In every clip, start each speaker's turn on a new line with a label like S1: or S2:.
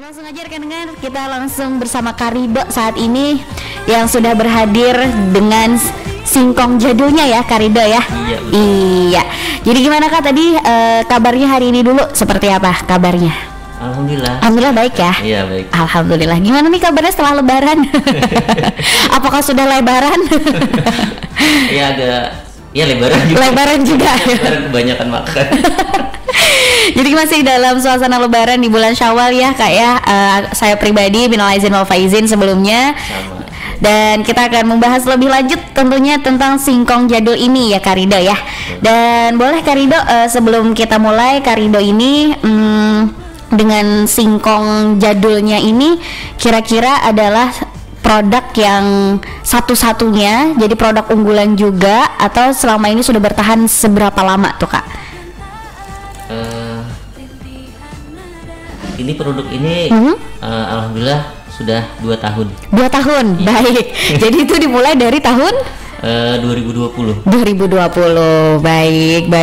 S1: Langsung aja rekan dengar, kita langsung bersama Karido saat ini yang sudah berhadir dengan singkong jadulnya ya Karido ya. Iya. Jadi gimana Kak tadi kabarnya hari ini dulu seperti apa kabarnya? Alhamdulillah baik ya.
S2: Iya baik.
S1: Alhamdulillah. Gimana nih kabarnya setelah Lebaran? Apakah sudah Lebaran?
S2: Iya agak. Ya Lebaran juga.
S1: Lebaran juga.
S2: Lebaran kebanyakan makan.
S1: Jadi masih dalam suasana Lebaran di bulan Syawal ya Kak ya. Saya pribadi minal aizin wal faizin sebelumnya.
S2: Sama.
S1: Dan kita akan membahas lebih lanjut tentunya tentang singkong jadul ini ya Karido ya. Dan boleh Karido sebelum kita mulai Karido ini dengan singkong jadulnya ini kira-kira adalah produk yang satu-satunya jadi produk unggulan juga atau selama ini sudah bertahan seberapa lama tuh Kak?
S2: Ini produk ini alhamdulillah sudah 2 tahun.
S1: 2 tahun,
S2: iya.
S1: Baik. Jadi itu dimulai dari tahun
S2: 2020.
S1: Baik.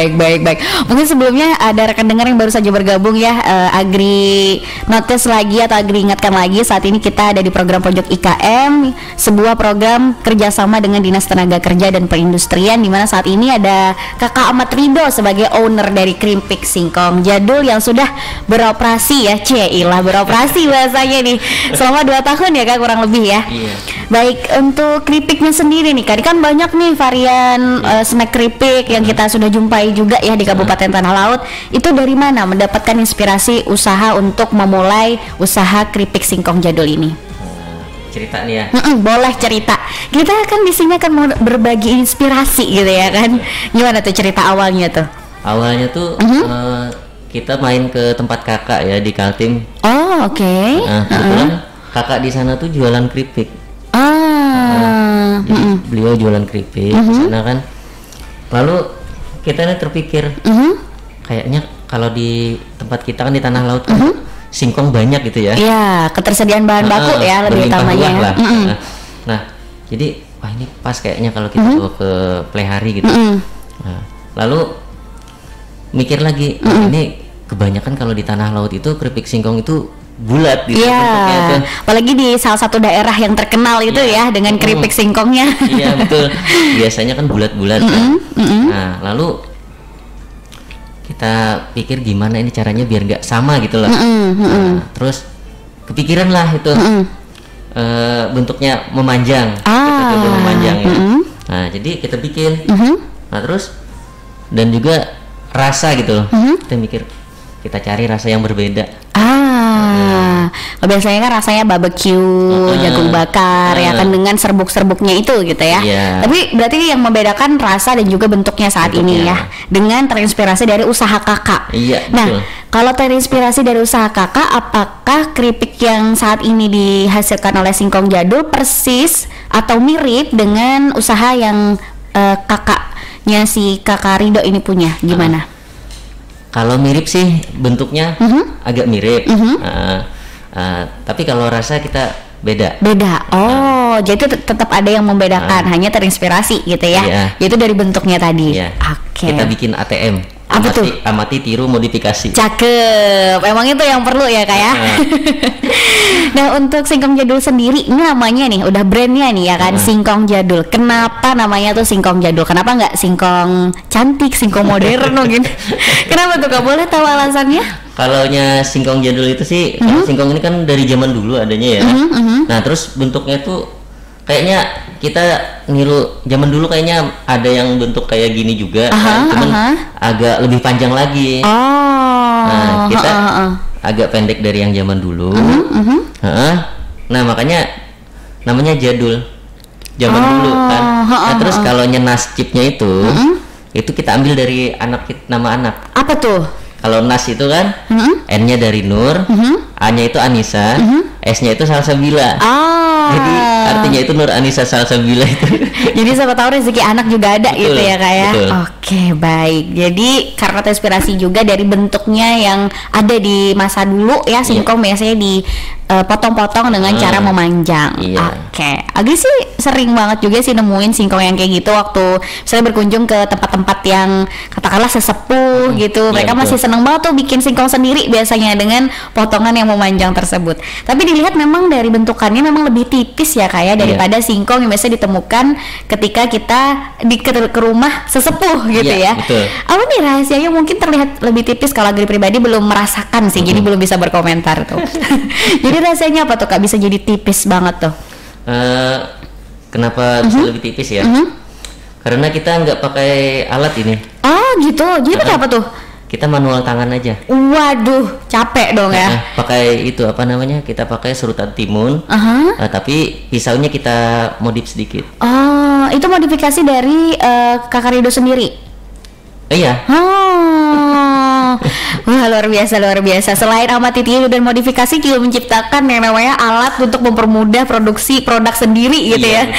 S1: Mungkin sebelumnya ada rekan dengar yang baru saja bergabung ya, Agri notice lagi atau Agri ingatkan lagi saat ini kita ada di program Pojok IKM, sebuah program kerjasama dengan Dinas Tenaga Kerja dan Perindustrian, di mana saat ini ada Kakak Ahmad Ridho sebagai owner dari Keripik Singkong Jadul yang sudah beroperasi ya, beroperasi bahasanya nih selama 2 tahun ya Kak kurang lebih ya.
S2: Iya.
S1: Baik, untuk keripiknya sendiri nih Kak, kan banyak nih varian snack keripik yang kita sudah jumpai juga ya di Kabupaten Tanah Laut. Itu dari mana mendapatkan inspirasi usaha untuk memulai usaha keripik singkong jadul ini?
S2: Cerita nih ya.
S1: Boleh cerita. Kita kan di sini akan mau berbagi inspirasi gitu ya kan. Gimana tuh cerita awalnya tuh?
S2: Awalnya tuh kita main ke tempat kakak ya di Kaltim.
S1: Oh oke.
S2: Kebetulan kakak di sana tuh jualan keripik. Jadi beliau jualan keripik di sana kan. Lalu kita nih terpikir kayaknya kalau di tempat kita kan di Tanah Laut kan, singkong banyak gitu ya.
S1: Iya, ketersediaan bahan baku ya lebih utamanya.
S2: Nah, jadi wah ini pas kayaknya kalau kita bawa ke Plehari gitu. Nah, lalu mikir lagi, ini kebanyakan kalau di Tanah Laut itu keripik singkong itu bulat gitu.
S1: Iya. Apalagi di salah satu daerah yang terkenal itu ya dengan keripik singkongnya.
S2: Iya betul. Biasanya kan bulat-bulat kan. Nah lalu kita pikir gimana ini caranya biar nggak sama gitu loh. Nah, terus kepikiran lah itu bentuknya memanjang. Kita coba memanjang ya. Nah jadi kita bikin. Nah terus dan juga rasa gitu loh. Kita mikir kita cari rasa yang berbeda.
S1: Biasanya kan rasanya barbecue, jagung bakar ya kan dengan serbuk-serbuknya itu gitu ya. Tapi berarti yang membedakan rasa dan juga bentuknya saat ini ya, dengan terinspirasi dari usaha kakak. Nah, kalau terinspirasi dari usaha kakak, apakah keripik yang saat ini dihasilkan oleh Singkong Jadul persis atau mirip dengan usaha yang kakaknya si Kakak Ridho ini punya? Gimana?
S2: Kalau mirip sih bentuknya agak mirip. Tapi kalau rasa kita beda.
S1: Jadi tetap ada yang membedakan, hanya terinspirasi gitu ya. Yaitu dari bentuknya tadi.
S2: Kita bikin ATM.
S1: Apa tuh?
S2: Amati, tiru, modifikasi.
S1: Cakep. Emang itu yang perlu ya Kak ya. Nah untuk Singkong Jadul sendiri ini namanya nih udah brandnya nih ya kan, Singkong Jadul. Kenapa namanya tuh Singkong Jadul? Kenapa nggak singkong cantik, singkong modern gitu? Kenapa tuh Kak? Boleh tahu alasannya?
S2: Kalaunya Singkong Jadul itu sih, singkong ini kan dari zaman dulu adanya ya. Nah terus bentuknya tuh kayaknya kita niru zaman dulu, kayaknya ada yang bentuk kayak gini juga, cuman agak lebih panjang lagi. Nah kita agak pendek dari yang zaman dulu. Nah makanya namanya jadul, zaman dulu kan. Nah terus kalau nas chipnya itu kita ambil dari nama anak. Apa tuh? Kalau Nas itu kan N-nya dari Nur, A-nya itu Anissa, S-nya itu Salsabila. Jadi artinya itu Nur Anissa Salsabila itu.
S1: Jadi siapa tahu rezeki anak juga ada. Betul, gitu ya Kak ya. Oke, baik. Jadi karena terinspirasi juga dari bentuknya yang ada di masa dulu ya, singkong biasanya potong-potong dengan cara memanjang.
S2: Iya.
S1: Oke, Agri sih sering banget juga sih nemuin singkong yang kayak gitu waktu saya berkunjung ke tempat-tempat yang katakanlah sesepuh gitu. Mereka
S2: betul.
S1: masih seneng banget tuh bikin singkong sendiri biasanya dengan potongan yang memanjang tersebut. Tapi dilihat memang dari bentukannya memang lebih tipis ya kayak daripada singkong yang biasa ditemukan ketika kita ke rumah sesepuh gitu ya.
S2: Betul.
S1: Apa nih rahasianya mungkin terlihat lebih tipis kalau Agri pribadi belum merasakan sih, jadi belum bisa berkomentar tuh. Jadi rasanya apa tuh Kak bisa jadi tipis banget tuh?
S2: Kenapa bisa lebih tipis ya? Karena kita nggak pakai alat ini.
S1: Oh gitu, jadi pakai apa tuh?
S2: Kita manual tangan aja.
S1: Waduh, capek dong ya.
S2: Pakai itu apa namanya? Kita pakai serutan timun. Tapi pisaunya kita modif sedikit.
S1: Oh, itu modifikasi dari Kakak Rido sendiri?
S2: Iya.
S1: Wah, luar biasa. Selain amati tiru dan modifikasi juga menciptakan yang namanya alat untuk mempermudah produksi produk sendiri gitu ya.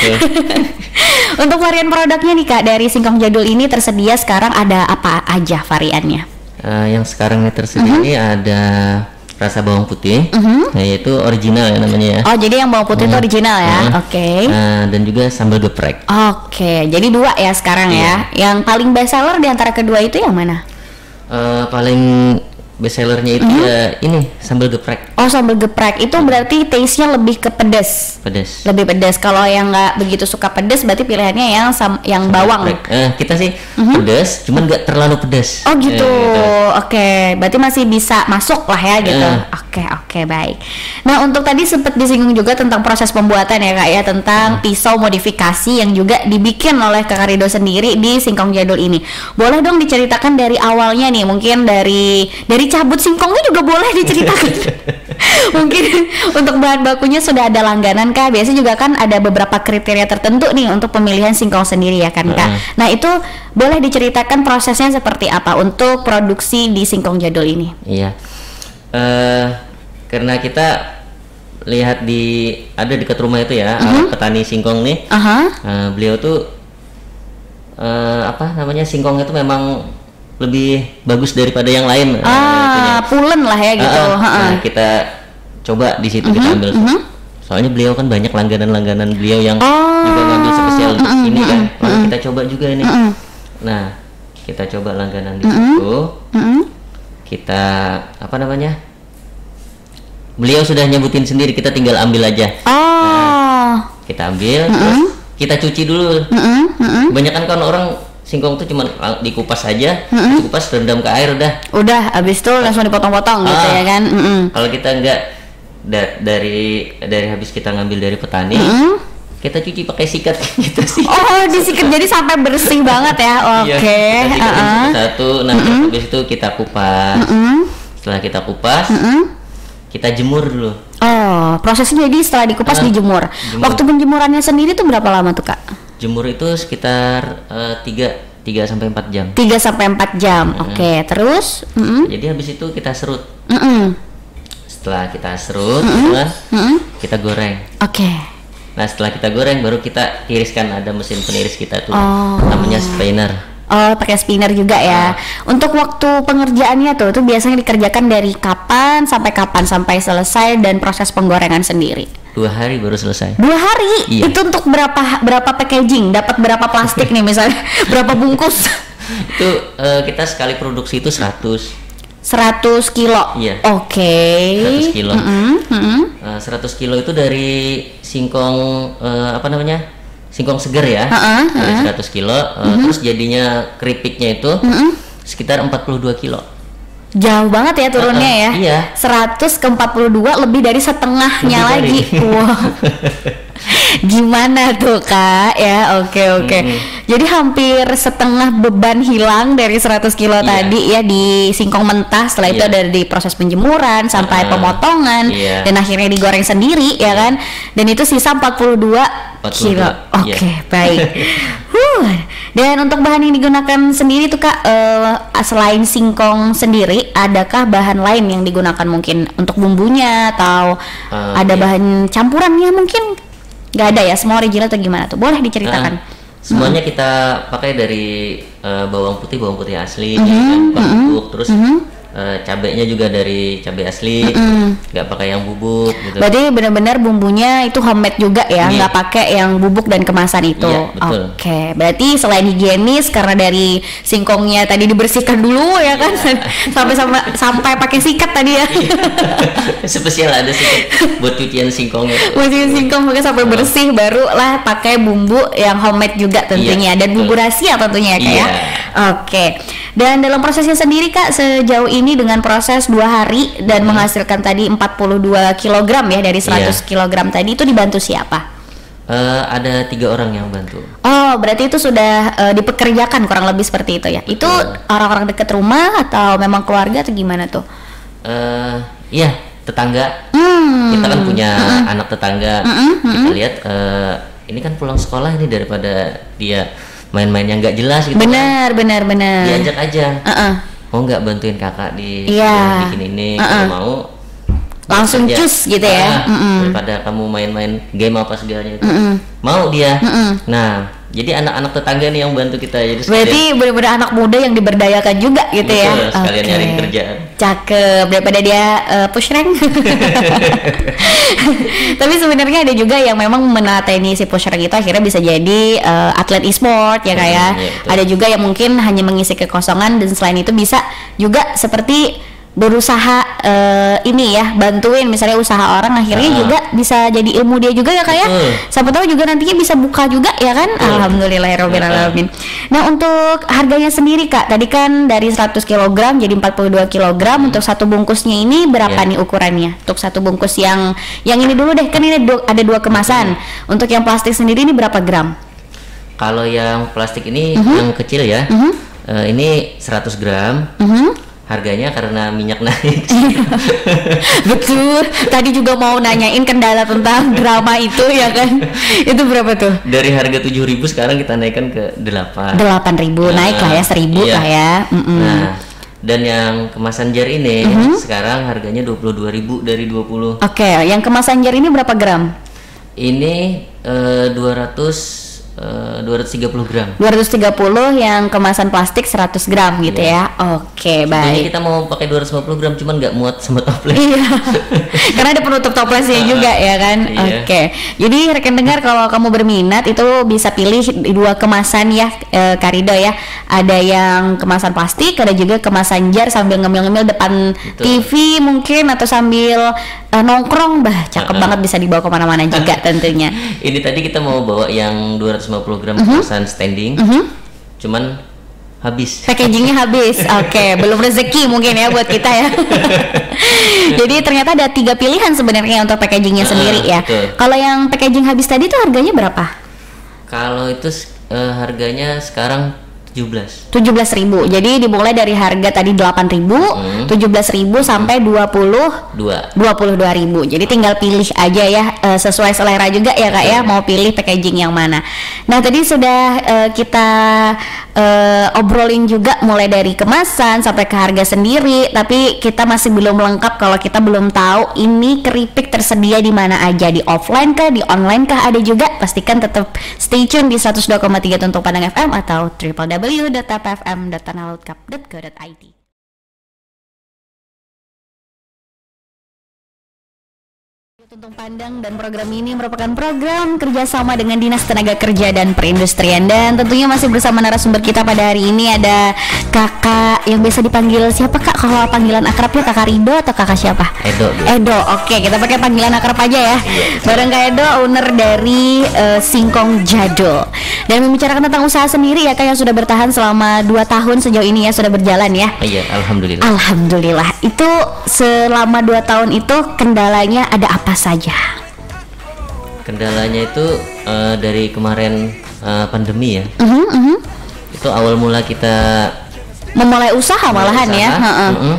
S1: Untuk varian produknya nih Kak, dari singkong jadul ini tersedia sekarang ada apa aja variannya?
S2: Yang sekarang tersedia ini ada rasa bawang putih, yaitu original ya namanya ya.
S1: Oh, jadi yang bawang putih itu original ya? Oke.
S2: Dan juga sambal geprek.
S1: Oke, jadi 2 ya sekarang ya. Yang paling best seller di antara kedua itu yang mana?
S2: Paling best sellernya itu ya ini sambal geprek.
S1: Oh, sambal geprek itu berarti taste-nya lebih ke pedas. Lebih pedas. Kalau yang nggak begitu suka pedas berarti pilihannya yang bawang.
S2: Kita sih pedas, cuman nggak terlalu pedas.
S1: Oh gitu. Oke, berarti masih bisa masuk lah ya gitu. Oke, baik. Nah, untuk tadi sempat disinggung juga tentang proses pembuatan ya Kak ya, tentang pisau modifikasi yang juga dibikin oleh Kakak Rido sendiri di singkong jadul ini. Boleh dong diceritakan dari awalnya nih, mungkin dari cabut singkongnya juga boleh diceritakan. Mungkin untuk bahan bakunya sudah ada langganan Kak. Biasanya juga kan ada beberapa kriteria tertentu nih untuk pemilihan singkong sendiri ya kan Kak. Nah, itu boleh diceritakan prosesnya seperti apa untuk produksi di singkong jadul ini?
S2: Iya. Karena kita lihat ada dekat rumah itu ya, petani singkong nih. Beliau tuh singkongnya itu memang lebih bagus daripada yang lain.
S1: Pulen lah ya gitu.
S2: Nah, kita coba di situ kita ambil. Soalnya beliau kan banyak langganan beliau yang juga ngambil spesial ini kan. Lalu kita coba juga ini. Nah, kita coba langganan di situ. Kita beliau sudah nyebutin sendiri, kita tinggal ambil aja. Kita ambil, terus kita cuci dulu. Kebanyakan kan orang singkong tuh cuma dikupas aja, dikupas rendam ke air udah.
S1: Habis itu langsung dipotong-potong gitu ya kan.
S2: Kalau kita enggak dari habis kita ngambil dari petani, kita cuci pakai sikat gitu sih.
S1: Oh, disikat jadi sampai bersih banget ya. Oke.
S2: Satu. Nah, habis itu kita kupas. Setelah kita kupas, kita jemur dulu.
S1: Oh, prosesnya jadi setelah dikupas dijemur. Waktu penjemurannya sendiri tuh berapa lama tuh Kak?
S2: Jemur itu sekitar 3 sampai 4 jam.
S1: 3 sampai 4 jam. Oke, terus
S2: jadi habis itu kita serut. Setelah kita serut, kita goreng.
S1: Oke.
S2: Nah, setelah kita goreng baru kita tiriskan, ada mesin peniris kita tuh. Namanya spinner.
S1: Oh, pakai spinner juga ya. Untuk waktu pengerjaannya tuh biasanya dikerjakan dari kapan sampai selesai dan proses penggorengan sendiri?
S2: 2 hari baru selesai.
S1: 2 hari?
S2: Iya.
S1: Itu untuk berapa packaging? Dapat berapa plastik nih misalnya? Berapa bungkus?
S2: Itu kita sekali produksi itu 100
S1: kilo.
S2: Iya.
S1: Oke.
S2: 100 kilo. 100 kilo itu dari singkong singkong seger ya. Dari 100 kilo. Terus jadinya keripiknya itu sekitar 42 kilo.
S1: Jauh banget ya turunnya ya.
S2: Iya.
S1: 100 ke 42 lebih dari setengahnya lagi. Wow. Gimana tuh Kak ya? Oke. Jadi hampir setengah beban hilang dari 100 kilo tadi ya di singkong mentah. Setelah itu ada di proses penjemuran sampai pemotongan dan akhirnya digoreng sendiri ya kan. Dan itu sisa 42 kilo. Oke, baik. Dan untuk bahan yang digunakan sendiri tuh Kak, selain singkong sendiri, adakah bahan lain yang digunakan mungkin untuk bumbunya atau ada bahan campurannya mungkin? Nggak ada ya, semua original atau gimana tuh? Boleh diceritakan?
S2: Semuanya kita pakai dari bawang putih asli, bubuk, terus cabenya juga dari cabai asli, nggak pakai yang bubuk gitu.
S1: Berarti benar-benar bumbunya itu homemade juga ya, nggak pakai yang bubuk dan kemasan itu.
S2: Iya, betul.
S1: Oke, berarti selain higienis karena dari singkongnya tadi dibersihkan dulu ya kan, sampai pakai sikat tadi ya.
S2: Spesial ada sikat buat cucian singkongnya.
S1: Buat cucian singkong pakai sampai bersih, baru lah pakai bumbu yang homemade juga tentunya, dan bumbu rahasia tentunya ya Kak ya. Oke. Dan dalam prosesnya sendiri Kak, sejauh ini dengan proses 2 hari dan menghasilkan tadi 42 kg ya dari 100 kg tadi, itu dibantu siapa?
S2: Ada 3 orang yang bantu.
S1: Oh, berarti itu sudah dipekerjakan kurang lebih seperti itu ya? Betul. Itu orang-orang dekat rumah atau memang keluarga atau gimana tuh?
S2: Iya, tetangga. Kita kan punya anak tetangga. Kita lihat ini kan pulang sekolah ini, daripada dia main-main yang nggak jelas gitu.
S1: Benar.
S2: Diajak aja. Mau nggak bantuin kakak di bikin ini? Kalau mau
S1: langsung cus gitu ya.
S2: Daripada kamu main-main game apa segalanya itu. Mau dia. Nah, jadi anak-anak tetangga nih yang bantu kita. Jadi
S1: berarti benar-benar anak muda yang diberdayakan juga gitu.
S2: Betul, ya. Sekalian nyari kerjaan.
S1: Cakep, daripada dia push rank. Tapi sebenarnya ada juga yang memang menateni si push rank itu akhirnya bisa jadi atlet e-sport ya kayak. Ada juga yang mungkin hanya mengisi kekosongan, dan selain itu bisa juga seperti berusaha ini ya, bantuin misalnya usaha orang, akhirnya juga bisa jadi ilmu dia juga ya Kak ya. Siapa tahu juga nantinya bisa buka juga ya kan. Alhamdulillahirabbil alamin. Nah, untuk harganya sendiri Kak, tadi kan dari 100 kg jadi 42 kg. Untuk satu bungkusnya ini berapa nih ukurannya? Untuk satu bungkus yang ini dulu deh, kan ini ada 2 kemasan. Untuk yang plastik sendiri ini berapa gram?
S2: Kalau yang plastik ini yang kecil ya, ini 100 gram. Harganya karena minyak naik.
S1: Betul. Tadi juga mau nanyain kendala tentang drama itu ya kan. Itu berapa tuh?
S2: Dari harga 7.000 sekarang kita naikkan ke 8.000.
S1: Naik lah ya, 1.000 lah ya.
S2: Nah, dan yang kemasan jar ini sekarang harganya 22.000 dari 20.
S1: Oke, yang kemasan jar ini berapa gram?
S2: Ini 230 gram.
S1: 230 yang kemasan plastik 100 gram gitu ya. Oke, baik.
S2: Jadi kita mau pakai 250 gram, cuman nggak muat sama toples.
S1: Iya. Karena ada penutup toplesnya juga ya kan. Oke. Jadi rekan dengar, kalau kamu berminat itu bisa pilih 2 kemasan ya, Karido ya. Ada yang kemasan plastik, ada juga kemasan jar sambil ngemil-ngemil depan TV mungkin, atau sambil nongkrong, cakep banget, bisa dibawa kemana-mana juga tentunya.
S2: Ini tadi kita mau bawa yang 250 gram kemasan standing, cuman habis.
S1: Packagingnya habis. Oke, belum rezeki mungkin ya buat kita ya. Jadi ternyata ada 3 pilihan sebenarnya untuk packagingnya sendiri ya. Kalau yang packaging habis tadi tuh harganya berapa?
S2: Kalau itu harganya sekarang 17.000.
S1: Jadi dimulai dari harga tadi 8.000, 17.000 sampai 22.000. Jadi tinggal pilih aja ya, sesuai selera juga ya Kak ya, mau pilih packaging yang mana. Nah, tadi sudah kita obrolin juga mulai dari kemasan sampai ke harga sendiri, tapi kita masih belum lengkap kalau kita belum tahu ini keripik tersedia di mana aja, di offline kah, di online kah, ada juga. Pastikan tetap stay tune di 102,3 Tuntung Pandang FM atau www.fm.tanahlutkap.co.id. Tuntung Pandang dan program ini merupakan program kerjasama dengan Dinas Tenaga Kerja dan Perindustrian, dan tentunya masih bersama narasumber kita pada hari ini ada kakak yang biasa dipanggil siapa Kak? Kalau panggilan akrabnya Kakak Rido atau kakak siapa? Edo. Oke, kita pakai panggilan akrab aja ya. Bareng Kak Edo, owner dari Singkong Jadul. Dan membicarakan tentang usaha sendiri ya Kak, yang sudah bertahan selama 2 tahun sejauh ini ya, sudah berjalan ya.
S2: Iya, alhamdulillah.
S1: Alhamdulillah. Itu selama 2 tahun itu kendalanya ada apa saja?
S2: Kendalanya itu dari kemarin pandemi ya. Itu awal mula kita
S1: memulai usaha malahan ya.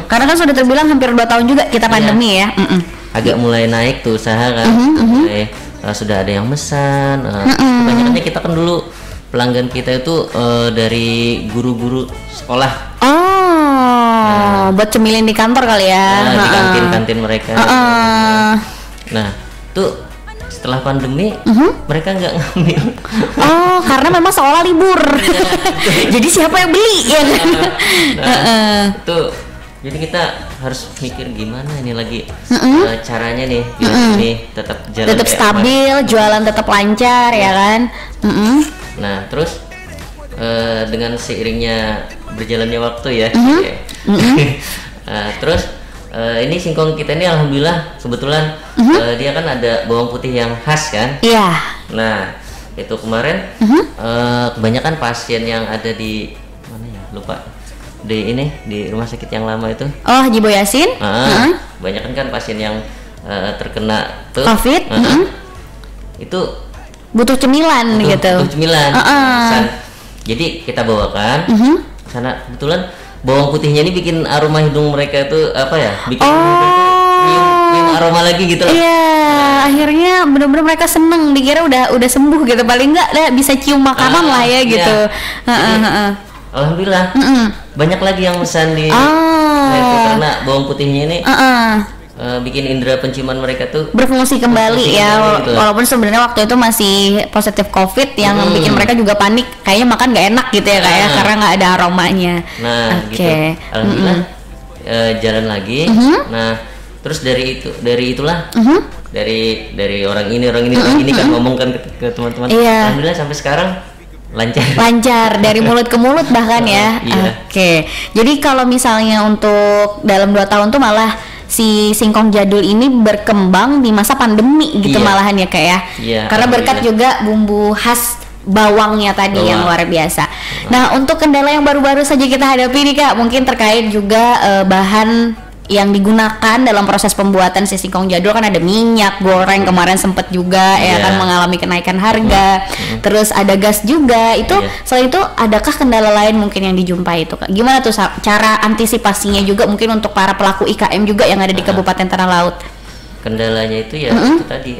S1: Karena kan sudah terbilang hampir 2 tahun juga kita pandemi ya.
S2: Agak mulai naik tuh usaha kan. Mulai, sudah ada yang mesan. Kebanyakannya kita kan dulu pelanggan kita itu dari guru-guru sekolah.
S1: Buat cemilin di kantor kali ya.
S2: Di kantin-kantin mereka. Nah, tuh setelah pandemi mereka nggak ngambil.
S1: Karena memang seolah libur. Jadi siapa yang beli ya kan?
S2: Tuh Jadi kita harus mikir gimana ini lagi caranya nih biar ini tetap jalan
S1: Tetap
S2: kayak
S1: stabil, jualan tetap lancar ya kan.
S2: Nah, terus dengan seiringnya berjalannya waktu ya. Terus ini singkong kita ini alhamdulillah kebetulan dia kan ada bawang putih yang khas kan.
S1: Iya.
S2: Nah, itu kemarin kebanyakan pasien yang ada di mana ya? Lupa. Di rumah sakit yang lama itu.
S1: Oh, Haji Boyasin.
S2: Kebanyakan kan pasien yang terkena tuh
S1: COVID.
S2: Itu
S1: Butuh cemilan gitu.
S2: butuh cemilan. Jadi kita bawakan sana, kebetulan bawang putihnya ini bikin aroma hidung mereka itu apa ya? Bikin mereka tuh nyium aroma lagi gitu loh.
S1: Iya, akhirnya benar-benar mereka seneng, dikira udah sembuh gitu, paling enggak bisa cium makanan lah ya gitu.
S2: Jadi, alhamdulillah banyak lagi yang pesan di itu karena bawang putihnya ini bikin indera penciuman mereka tuh
S1: berfungsi kembali ya
S2: gitu.
S1: Walaupun sebenarnya waktu itu masih positif COVID yang bikin mereka juga panik, kayaknya makan nggak enak gitu ya kayak karena nggak ada aromanya.
S2: Nah, gitu. Alhamdulillah jalan lagi. Nah, terus dari itulah dari orang ini kan ngomongkan ke teman-teman. Alhamdulillah sampai sekarang lancar
S1: dari mulut ke mulut bahkan ya. Oke. Jadi kalau misalnya untuk dalam 2 tahun tuh malah si singkong jadul ini berkembang di masa pandemi gitu malahan ya kayak ya. Karena berkat juga bumbu khas bawangnya tadi yang luar biasa. Nah, untuk kendala yang baru-baru saja kita hadapi nih Kak, mungkin terkait juga bahan yang digunakan dalam proses pembuatan si singkong jadul kan ada minyak goreng kemarin sempat juga ya kan mengalami kenaikan harga. Terus ada gas juga. Itu selain itu adakah kendala lain mungkin yang dijumpai itu Kak? Gimana tuh cara antisipasinya juga mungkin untuk para pelaku IKM juga yang ada di Kabupaten Tanah Laut?
S2: Kendalanya itu ya itu tadi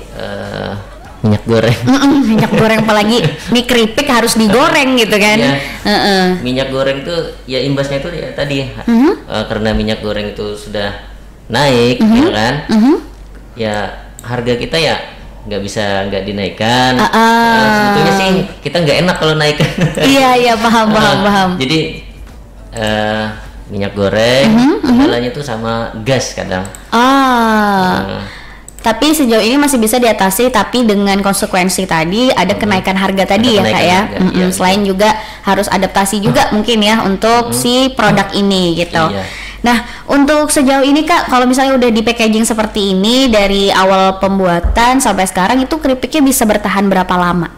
S2: minyak goreng.
S1: Minyak goreng, apalagi mie keripik harus digoreng gitu kan.
S2: Minyak goreng tuh ya imbasnya itu ya tadi karena minyak goreng itu sudah naik ya kan. Ya harga kita ya nggak dinaikkan. Sebetulnya sih kita nggak enak kalau naik.
S1: Iya paham.
S2: Jadi minyak goreng kendalanya tuh sama gas kadang.
S1: Tapi sejauh ini masih bisa diatasi, tapi dengan konsekuensi tadi ada kenaikan harga tadi ya Kak ya. Selain juga harus adaptasi juga mungkin ya untuk si produk ini gitu. Nah, untuk sejauh ini Kak, kalau misalnya udah di packaging seperti ini dari awal pembuatan sampai sekarang itu keripiknya bisa bertahan berapa lama?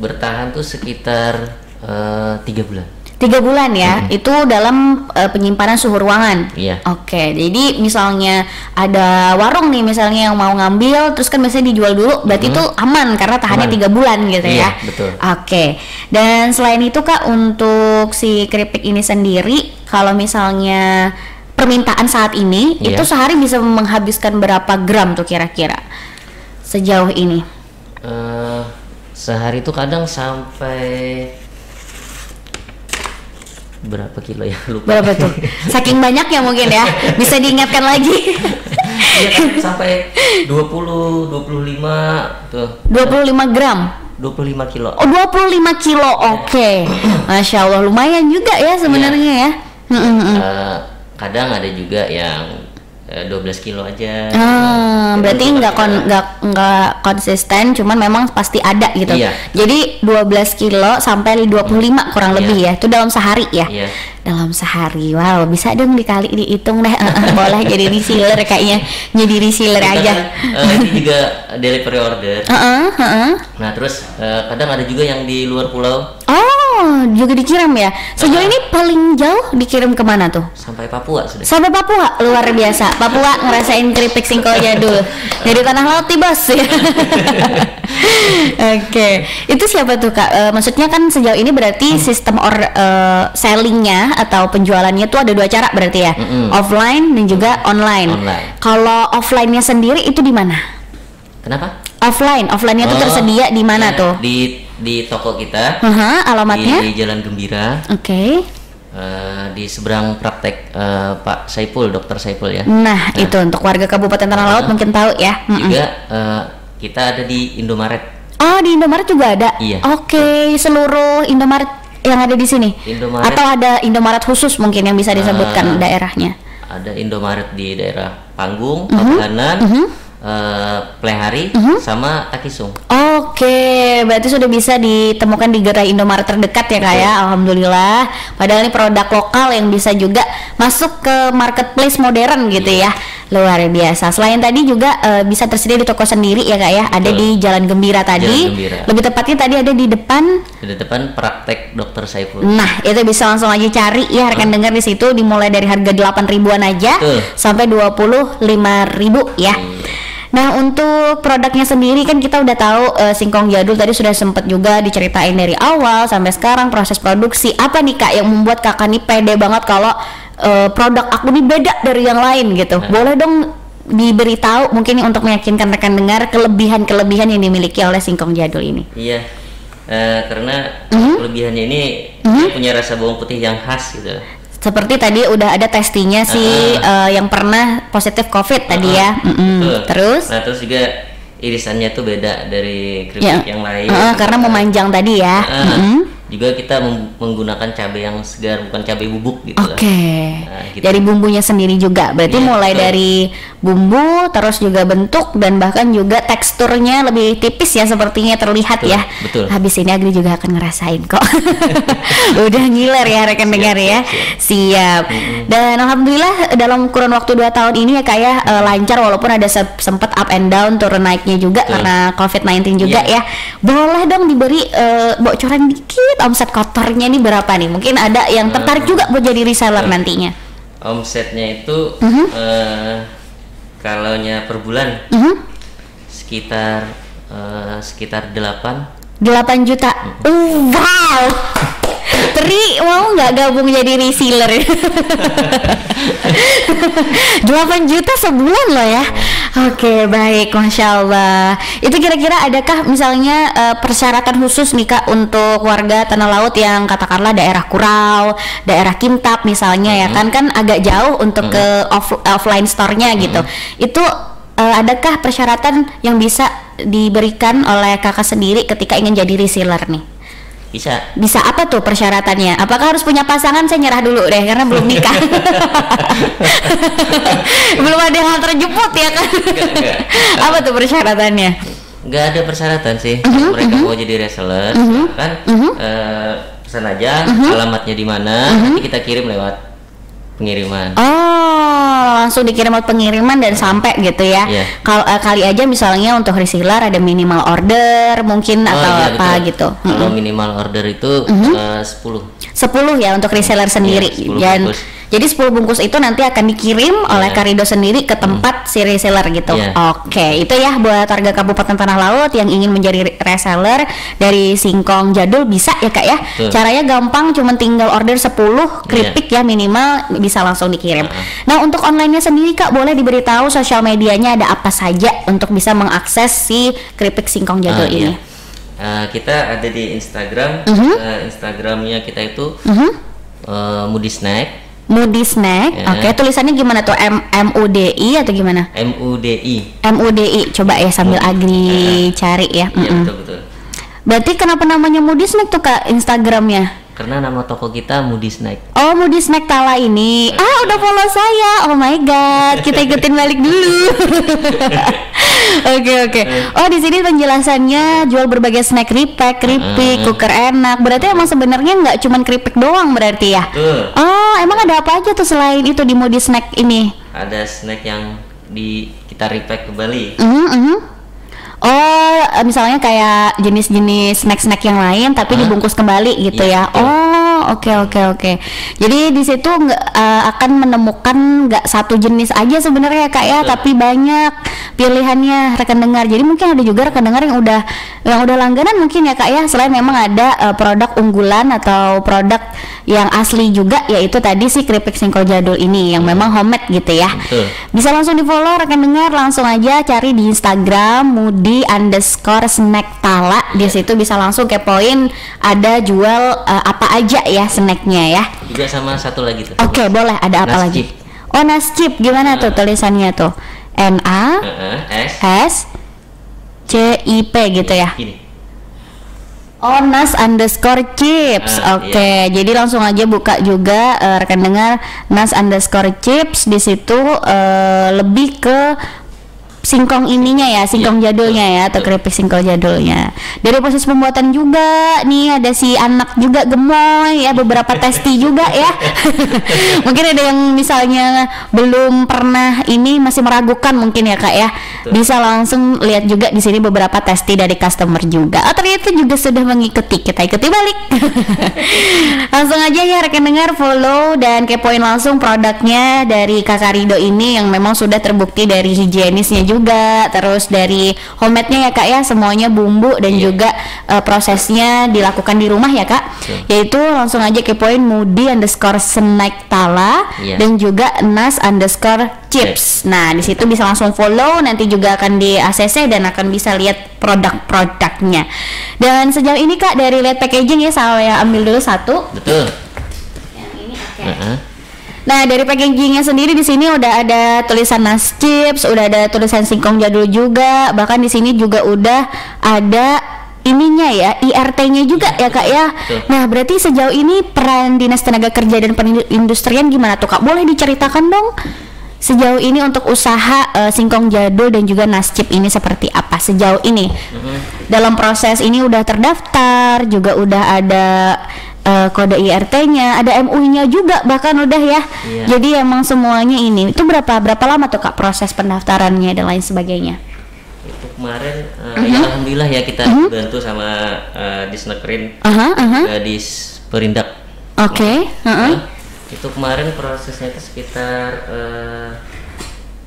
S2: Bertahan tuh sekitar 3 bulan.
S1: 3 bulan ya, itu dalam penyimpanan suhu ruangan. Oke, jadi misalnya ada warung nih misalnya yang mau ngambil, terus kan biasanya dijual dulu, berarti itu aman karena tahannya 3 bulan gitu ya.
S2: Betul.
S1: Oke, dan selain itu Kak, untuk si keripik ini sendiri, kalau misalnya permintaan saat ini, itu sehari bisa menghabiskan berapa gram tuh kira-kira sejauh ini?
S2: Sehari tuh kadang sampai berapa kilo ya, lupa.
S1: Berapa tuh? Saking banyaknya mungkin ya, bisa diingatkan lagi.
S2: Iya kan sampai 20, 25 tuh.
S1: 25 gram?
S2: 25 kilo.
S1: Oh 25 kilo, oke. Masya Allah, lumayan juga ya sebenarnya ya.
S2: Kadang ada juga yang 12 kilo aja.
S1: Berarti nggak konsisten, cuman memang pasti ada gitu. Jadi 12 kilo sampai 25 kurang lebih ya. Itu dalam sehari ya. Dalam sehari, wow, bisa dong dihitung deh. Boleh jadi reseller kayaknya, jadi reseller aja.
S2: Ini juga delivery order. Nah terus kadang ada juga yang di luar pulau.
S1: Juga dikirim ya. Sejauh ini paling jauh dikirim kemana tuh?
S2: Sampai Papua sudah.
S1: Sampai Papua, luar biasa. Papua ngerasain keripik singkong jadul dari tanah laut nih bos. Oke. Itu siapa tuh Kak? Maksudnya kan sejauh ini berarti sistem sellingnya atau penjualannya tuh ada 2 cara berarti ya, offline dan juga online. Kalau offline-nya sendiri itu di mana?
S2: Kenapa?
S1: Offline-nya tuh tersedia di mana tuh?
S2: Di toko kita.
S1: Alamatnya?
S2: Di Jalan Gembira.
S1: Oke.
S2: Di seberang praktek Pak Saipul, Dokter Saipul ya.
S1: Nah, itu untuk warga Kabupaten Tanah Laut mungkin tahu ya.
S2: Juga kita ada di Indomaret.
S1: Di Indomaret juga ada.
S2: Iya.
S1: Oke, seluruh Indomaret yang ada di sini.
S2: Indomaret.
S1: Atau ada Indomaret khusus mungkin yang bisa disebutkan daerahnya.
S2: ada Indomaret di daerah Panggung, Pabahanan, Plehari, sama Takisung.
S1: Oke, berarti sudah bisa ditemukan di gerai Indomaret terdekat ya Kak ya. Alhamdulillah. Padahal ini produk lokal yang bisa juga masuk ke marketplace modern gitu ya. Luar biasa. Selain tadi juga bisa tersedia di toko sendiri ya Kak ya. Ada di Jalan Gembira tadi.
S2: Jalan Gembira.
S1: Lebih tepatnya tadi ada di depan.
S2: Di depan Praktek Dokter Saiful.
S1: Nah, itu bisa langsung aja cari ya rekan dengar di situ, dimulai dari harga 8 ribuan aja sampai 25.000 ya. Nah, untuk produknya sendiri kan kita udah tahu Singkong Jadul tadi sudah sempet juga diceritain dari awal sampai sekarang proses produksi. Apa nih Kak yang membuat Kakak nih pede banget kalau produk aku nih beda dari yang lain gitu? Boleh dong diberitahu mungkin nih untuk meyakinkan rekan dengar kelebihan-kelebihan yang dimiliki oleh Singkong Jadul ini.
S2: Iya, karena kelebihannya ini dia punya rasa bawang putih yang khas gitu.
S1: Seperti tadi udah ada testingnya sih yang pernah positif COVID tadi ya. Terus?
S2: Nah, terus juga irisannya tuh beda dari keripik yang lain.
S1: Karena memanjang tadi ya.
S2: Juga kita menggunakan cabai yang segar, bukan cabai bubuk gitu.
S1: Nah, gitu. Dari bumbunya sendiri juga. Berarti mulai dari bumbu, terus juga bentuk dan bahkan juga teksturnya lebih tipis ya sepertinya terlihat ya.
S2: Betul.
S1: Habis ini Agri juga akan ngerasain kok. Udah ngiler ya rekan dengar ya. Siap. Dan alhamdulillah dalam kurun waktu 2 tahun ini ya Kak ya lancar walaupun ada sempat up and down, turun naiknya juga karena COVID-19 juga ya. Boleh dong diberi bocoran dikit omset kotornya ini berapa nih? Mungkin ada yang tertarik juga buat jadi reseller nantinya.
S2: Omsetnya itu kalaunya per bulan sekitar 8
S1: juta. Wow. Tri mau nggak gabung jadi reseller? 8 juta sebulan loh ya. Oke, baik, Masya Allah. Itu kira-kira adakah misalnya persyaratan khusus nih Kak untuk warga Tanah Laut yang katakanlah daerah Kurau, daerah Kintap misalnya ya kan agak jauh untuk ke offline store-nya gitu. Itu adakah persyaratan yang bisa diberikan oleh Kakak sendiri ketika ingin jadi reseller nih? Bisa apa tuh persyaratannya? Apakah harus punya pasangan? Saya nyerah dulu deh karena belum nikah. Belum ada hal terjemput ya kan? Enggak. Apa tuh persyaratannya?
S2: Nggak ada persyaratan sih. Mereka mau jadi reseller kan pesan aja alamatnya di mana, nanti kita kirim lewat pengiriman.
S1: Langsung dikirim lewat pengiriman dan sampai gitu ya. Kalau kali aja misalnya untuk reseller ada minimal order mungkin atau apa betul. Gitu.
S2: Kalau minimal order itu 10
S1: ya untuk reseller sendiri. Dan jadi 10 bungkus itu nanti akan dikirim oleh Karido sendiri ke tempat si reseller gitu. Oke, itu ya buat warga Kabupaten Tanah Laut yang ingin menjadi reseller dari Singkong Jadul bisa ya Kak ya. Caranya gampang, cuma tinggal order 10 keripik ya minimal bisa langsung dikirim. Nah, untuk online-nya sendiri Kak boleh diberitahu sosial medianya ada apa saja untuk bisa mengakses si keripik Singkong Jadul ini.
S2: Kita ada di Instagram. Instagramnya kita itu Moody Snack.
S1: Moody Snack, oke. Tulisannya gimana tuh? MUDI atau gimana? MUDI. Coba ya sambil Agri cari ya.
S2: Iya betul.
S1: Berarti kenapa namanya Moody Snack tuh Kak Instagramnya?
S2: Karena nama toko kita Moody Snack.
S1: Oh, Moody Snack Tala ini. Udah follow saya. Oh my god, kita ikutin balik dulu. Oke. Oh, di sini penjelasannya jual berbagai snack repack, keripik, cooker enak. Berarti emang sebenarnya nggak cuma keripik doang berarti ya? Oh, emang ada apa aja tuh selain itu di Moody Snack ini?
S2: Ada snack yang kita repack kembali.
S1: Oh, misalnya kayak jenis-jenis snack-snack yang lain tapi dibungkus kembali gitu ya. Oh, oke. Jadi di situ akan menemukan nggak satu jenis aja sebenarnya Kak ya, tapi banyak pilihannya rekan dengar. Jadi mungkin ada juga rekan dengar yang udah langganan mungkin ya Kak ya. Selain memang ada produk unggulan atau produk yang asli juga, yaitu tadi si keripik Singkong Jadul ini yang memang homemade gitu ya. Bisa langsung di follow rekan dengar, langsung aja cari di Instagram Moody_snack Tala. Di situ bisa langsung kepoin ada jual apa aja ya snacknya ya.
S2: Juga sama satu lagi tuh.
S1: Oke, boleh. Ada apa lagi? Oh, Nascip. Gimana tuh tulisannya tuh? NASCIP gitu ya. Oh, Nas underscore chips. Oke,
S2: Iya.
S1: jadi langsung aja buka juga rekan dengar Nas underscore chips. Di situ lebih ke singkong ininya ya, singkong
S2: Iya,
S1: jadulnya ya, atau keripik singkong jadulnya. Dari proses pembuatan juga nih ada si anak juga gemoy ya, beberapa testi juga ya. Mungkin ada yang misalnya belum pernah ini, masih meragukan mungkin ya Kak ya.
S2: Betul.
S1: Bisa langsung lihat juga di sini beberapa testi dari customer juga. Oh, ternyata juga sudah mengikuti, kita ikuti balik. Langsung aja ya rekan dengar follow dan kepoin langsung produknya dari Kakak Rido ini yang memang sudah terbukti dari higienisnya juga, terus dari homemade-nya ya Kak ya, semuanya bumbu dan juga prosesnya dilakukan di rumah ya Kak. Yaitu langsung aja kepoin Mudi underscore snack tala dan juga Nas underscore chips. Nah di situ bisa langsung follow, nanti juga akan di ACC dan akan bisa lihat produk-produknya. Dan sejauh ini Kak dari lihat packaging ya, saya ambil dulu satu.
S2: Betul.
S1: Yang ini oke. Nah dari packagingnya sendiri di sini udah ada tulisan Nas Chips, udah ada tulisan singkong jadul juga, bahkan di sini juga udah ada ininya ya, IRT-nya juga ya Kak ya. Nah berarti sejauh ini peran Dinas Tenaga Kerja dan Perindustrian gimana tuh Kak? Boleh diceritakan dong sejauh ini untuk usaha singkong jadul dan juga Nas Chips ini seperti apa sejauh ini? Dalam proses ini udah terdaftar, juga udah ada kode IRT-nya, ada MUI-nya juga bahkan udah ya. Jadi emang semuanya ini. Itu berapa lama tuh Kak proses pendaftarannya dan lain sebagainya?
S2: Itu kemarin ya alhamdulillah ya kita dibantu sama Disnekrin, Disperindak.
S1: Oke.
S2: Itu kemarin prosesnya itu sekitar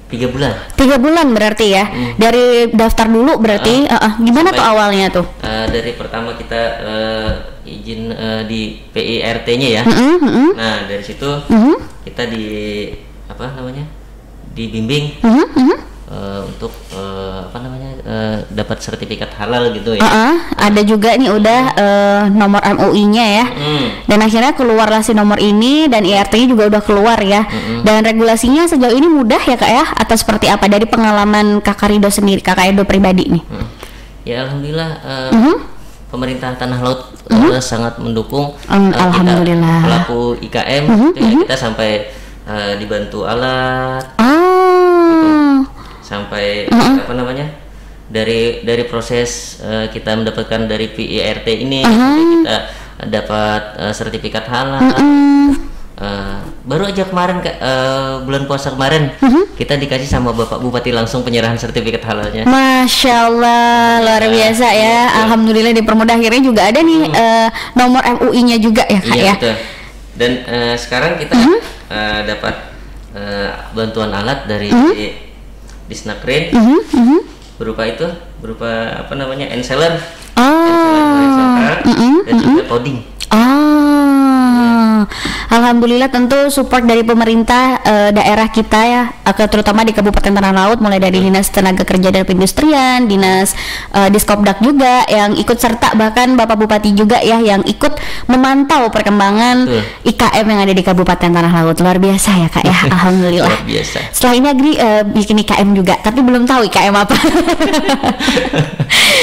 S2: 3 bulan.
S1: 3 bulan berarti ya. Dari daftar dulu berarti gimana tuh awalnya tuh?
S2: Dari pertama kita izin di PIRT-nya ya. Nah dari situ kita dibimbing untuk dapat sertifikat halal gitu ya.
S1: Ada juga nih udah nomor MUI-nya ya. Dan akhirnya keluarlah si nomor ini dan IRT-nya juga udah keluar ya. Dan regulasinya sejauh ini mudah ya Kak ya, atau seperti apa dari pengalaman Kakak Rido sendiri, Kakak Rido pribadi nih?
S2: Ya alhamdulillah pemerintah Tanah Laut sangat mendukung
S1: alhamdulillah.
S2: Kita pelaku IKM kita sampai dibantu alat, sampai dari proses kita mendapatkan dari PIRT ini kita dapat sertifikat halal. Baru aja kemarin bulan puasa kemarin kita dikasih sama Bapak Bupati langsung penyerahan sertifikat halalnya.
S1: Masya Allah, luar biasa ya. Alhamdulillah dipermudah, akhirnya juga ada nih nomor MUI-nya juga ya Kak ya.
S2: Betul. Dan sekarang kita dapat bantuan alat dari Disnekrin berupa enseller, dan juga coding.
S1: Alhamdulillah tentu support dari pemerintah daerah kita ya, terutama di Kabupaten Tanah Laut, mulai dari Dinas Tenaga Kerja dan Perindustrian, Dinas Diskopdak juga yang ikut serta, bahkan Bapak Bupati juga ya yang ikut memantau perkembangan IKM yang ada di Kabupaten Tanah Laut. Luar biasa ya Kak ya. Alhamdulillah.
S2: Luar biasa.
S1: Setelah ini Agri bikin IKM juga, tapi belum tahu IKM apa.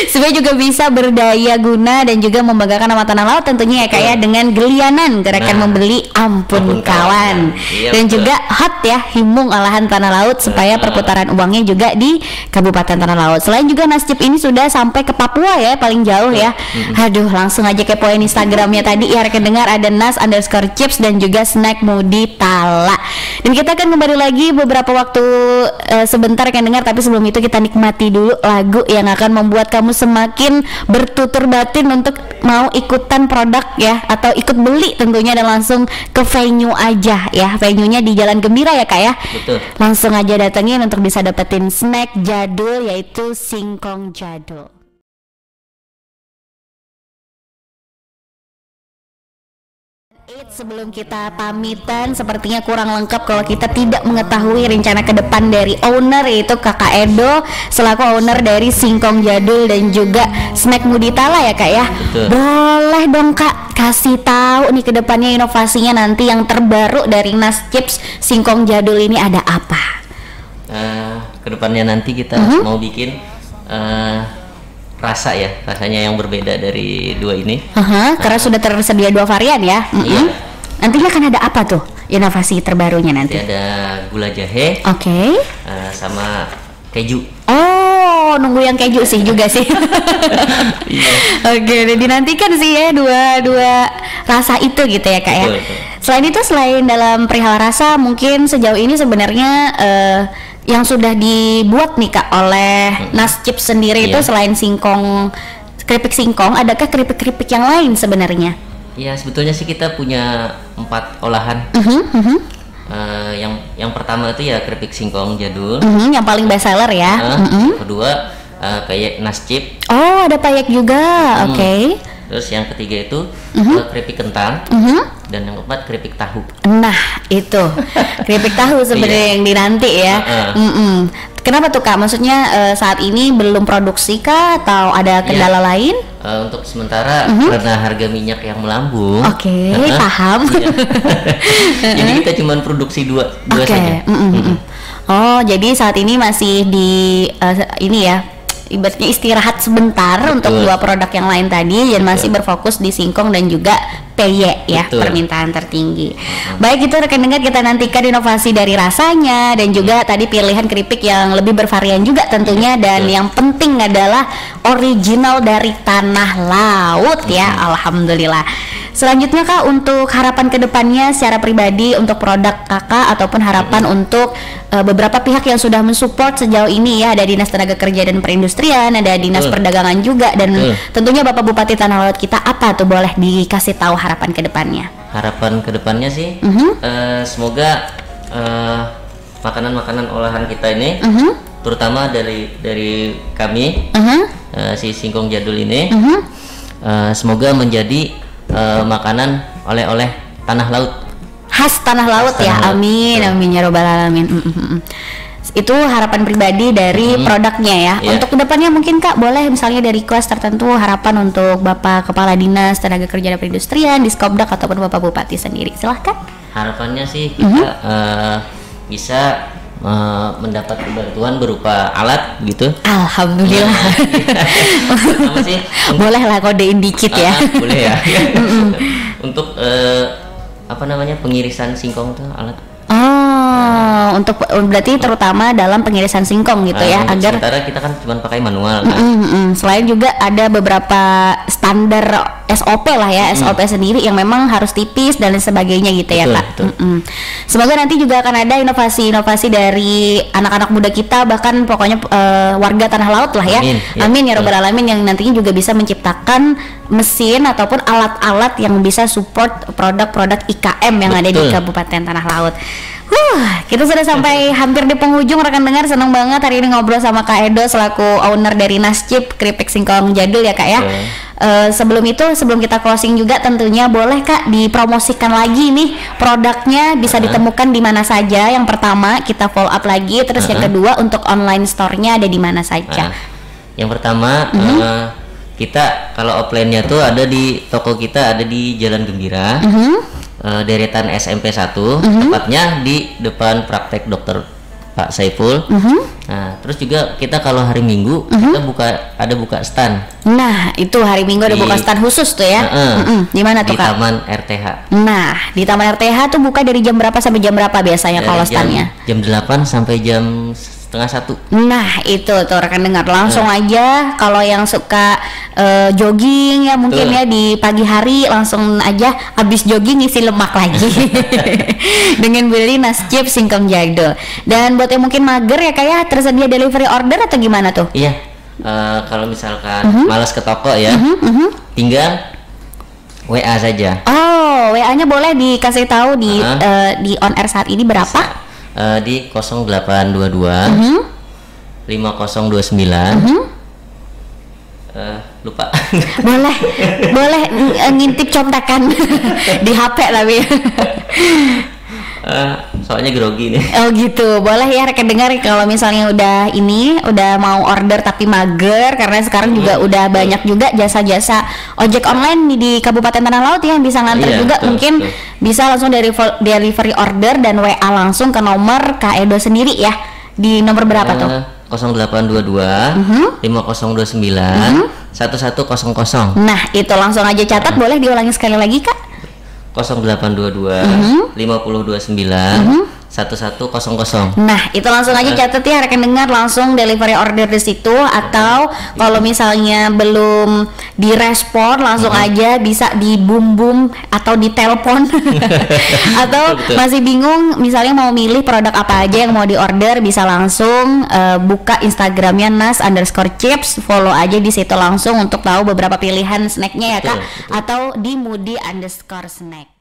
S1: Supaya juga bisa berdaya guna dan juga membanggakan nama Tanah Laut tentunya ya Kak ya, dengan gelianan gerakan membeli ampun kawan. Dan juga hot ya, himbung olahan Tanah Laut supaya perputaran uangnya juga di Kabupaten Tanah Laut. Selain juga Nas Chips ini sudah sampai ke Papua ya, paling jauh ya. Aduh, langsung aja kepoin Instagramnya tadi ya rekan dengar, ada Nas underscore chips dan juga snack Mudi Tala. Dan kita akan kembali lagi beberapa waktu sebentar rekan dengar, tapi sebelum itu kita nikmati dulu lagu yang akan membuat kamu semakin bertutur batin untuk mau ikutan produk ya, atau ikut beli tentunya, dan langsung ke venue aja ya. Venue-nya di Jalan Gembira ya Kak ya.
S2: Betul.
S1: Langsung aja datengin untuk bisa dapetin snack jadul, yaitu singkong jadul. Sebelum kita pamitan, sepertinya kurang lengkap kalau kita tidak mengetahui rencana ke depan dari owner, yaitu Kakak Edo selaku owner dari Singkong Jadul dan juga Snack Mudi Tala ya Kak ya.
S2: Betul.
S1: Boleh dong Kak kasih tahu nih ke depannya inovasinya nanti yang terbaru dari Nas Chips Singkong Jadul ini ada apa?
S2: Kedepannya nanti kita mau bikin rasa ya, rasanya yang berbeda dari dua ini.
S1: Karena sudah tersedia 2 varian ya.
S2: Iya.
S1: Nantinya akan ada apa tuh inovasi terbarunya nanti?
S2: Ada gula jahe,
S1: Oke.
S2: sama keju.
S1: Oh, nunggu yang keju sih juga sih.
S2: Iya.
S1: Oke, dinantikan sih ya dua rasa itu gitu ya Kak ya.
S2: Betul.
S1: Selain itu, selain dalam perihal rasa, mungkin sejauh ini sebenarnya yang sudah dibuat nih Kak oleh Nascip sendiri itu selain singkong, keripik singkong, adakah keripik-keripik yang lain sebenarnya?
S2: Ya sebetulnya sih kita punya 4 olahan. Yang pertama itu ya keripik singkong jadul.
S1: Yang paling best seller ya.
S2: Yang kedua kayak Nascip.
S1: Oh, ada payek juga. Oke.
S2: Terus yang ketiga itu keripik kentang. Dan yang keempat keripik tahu.
S1: Nah, itu keripik tahu sebenarnya yang dinanti ya. Kenapa tuh Kak? Maksudnya saat ini belum produksi kah atau ada kendala lain?
S2: Untuk sementara karena harga minyak yang melambung.
S1: Oke, paham.
S2: Jadi kita cuma produksi dua saja.
S1: Oh, jadi saat ini masih di ini ya, ibaratnya istirahat sebentar untuk 2 produk yang lain tadi dan masih berfokus di singkong dan juga peye ya, permintaan tertinggi. Baik, itu rekan dengar, kita nantikan inovasi dari rasanya dan juga tadi pilihan keripik yang lebih bervarian juga tentunya, dan yang penting adalah original dari tanah laut ya. Alhamdulillah. Selanjutnya Kak, untuk harapan kedepannya secara pribadi untuk produk Kakak ataupun harapan untuk beberapa pihak yang sudah mensupport sejauh ini ya, ada Dinas Tenaga Kerja dan Perindustrian, ada Dinas Perdagangan juga, dan tentunya Bapak Bupati Tanah Laut kita, apa tuh, boleh dikasih tahu harapan kedepannya?
S2: Harapan kedepannya sih semoga makanan-makanan olahan kita ini terutama dari kami si singkong jadul ini semoga menjadi makanan oleh-oleh tanah laut,
S1: khas tanah laut ya. Amin, amin ya robbal alamin. Itu harapan pribadi dari produknya ya. Untuk kedepannya mungkin Kak boleh misalnya dari request tertentu, harapan untuk Bapak Kepala Dinas Tenaga Kerja dan Perindustrian, Diskopdak ataupun Bapak Bupati sendiri, silahkan.
S2: Harapannya sih kita bisa mendapat bantuan berupa alat gitu.
S1: Alhamdulillah. Boleh lah kodein dikit ya.
S2: Boleh ya. Untuk pengirisan singkong tuh alat.
S1: Untuk berarti terutama dalam pengirisan singkong gitu ya, agar
S2: sementara kita kan cuma pakai manual kan.
S1: Selain juga ada beberapa standar SOP lah ya, SOP sendiri yang memang harus tipis dan sebagainya gitu ya Kak. Semoga nanti juga akan ada inovasi-inovasi dari anak-anak muda kita, bahkan pokoknya warga tanah laut lah ya. Amin ya robbal alamin, yang nantinya juga bisa menciptakan mesin ataupun alat-alat yang bisa support produk-produk IKM yang ada di Kabupaten Tanah Laut. Kita sudah sampai hampir di penghujung rekan dengar. Senang banget hari ini ngobrol sama Kak Edo selaku owner dari Nascip keripik singkong jadul ya Kak ya. Sebelum kita closing juga tentunya boleh Kak dipromosikan lagi nih produknya, bisa ditemukan di mana saja. Yang pertama kita follow up lagi, terus yang kedua untuk online store-nya ada di mana saja.
S2: Yang pertama kita kalau offline-nya tuh ada di toko kita, ada di Jalan Gembira. Deretan SMP 1, tepatnya di depan praktek dokter Pak Saiful. Nah, terus juga kita kalau hari Minggu kita buka stand.
S1: Nah, itu hari Minggu ada buka stand khusus tuh ya. Di mana tuh
S2: Kak? Di Taman RTH.
S1: Nah, di Taman RTH tuh buka dari jam berapa sampai jam berapa biasanya kalau standnya?
S2: Jam 8 sampai jam setengah 1.
S1: Nah, itu tuh rekan dengar, langsung aja kalau yang suka jogging ya mungkin ya di pagi hari, langsung aja habis jogging isi lemak lagi dengan beli Nascip singkong jadul. Dan buat yang mungkin mager ya kayak tersedia delivery order atau gimana tuh?
S2: Iya, kalau misalkan malas ke toko ya, tinggal WA saja.
S1: Oh, WA-nya boleh dikasih tahu di on air saat ini berapa?
S2: Di 0822 5029 lupa. boleh
S1: ngintip contekan di HP tapi
S2: soalnya grogi nih.
S1: Oh gitu, boleh ya rekan dengar kalau misalnya udah mau order tapi mager, karena sekarang juga udah banyak juga jasa-jasa ojek online di Kabupaten Tanah Laut ya, yang bisa nganter juga. Mungkin bisa langsung dari delivery order dan WA langsung ke nomor Kak Edo sendiri ya. Di nomor berapa tuh?
S2: 0822 5029 1100.
S1: Nah, itu langsung aja catat, boleh diulangi sekali lagi, Kak?
S2: 0822 5029 1100.
S1: Nah, itu langsung aja catat ya rekan dengar, langsung delivery order di situ, atau kalau misalnya belum direspon langsung aja bisa di boom atau di telepon atau masih bingung misalnya mau milih produk apa aja yang mau diorder, bisa langsung buka Instagramnya nas_chips, follow aja di situ langsung untuk tahu beberapa pilihan snacknya ya Kak, atau di Moody_snack.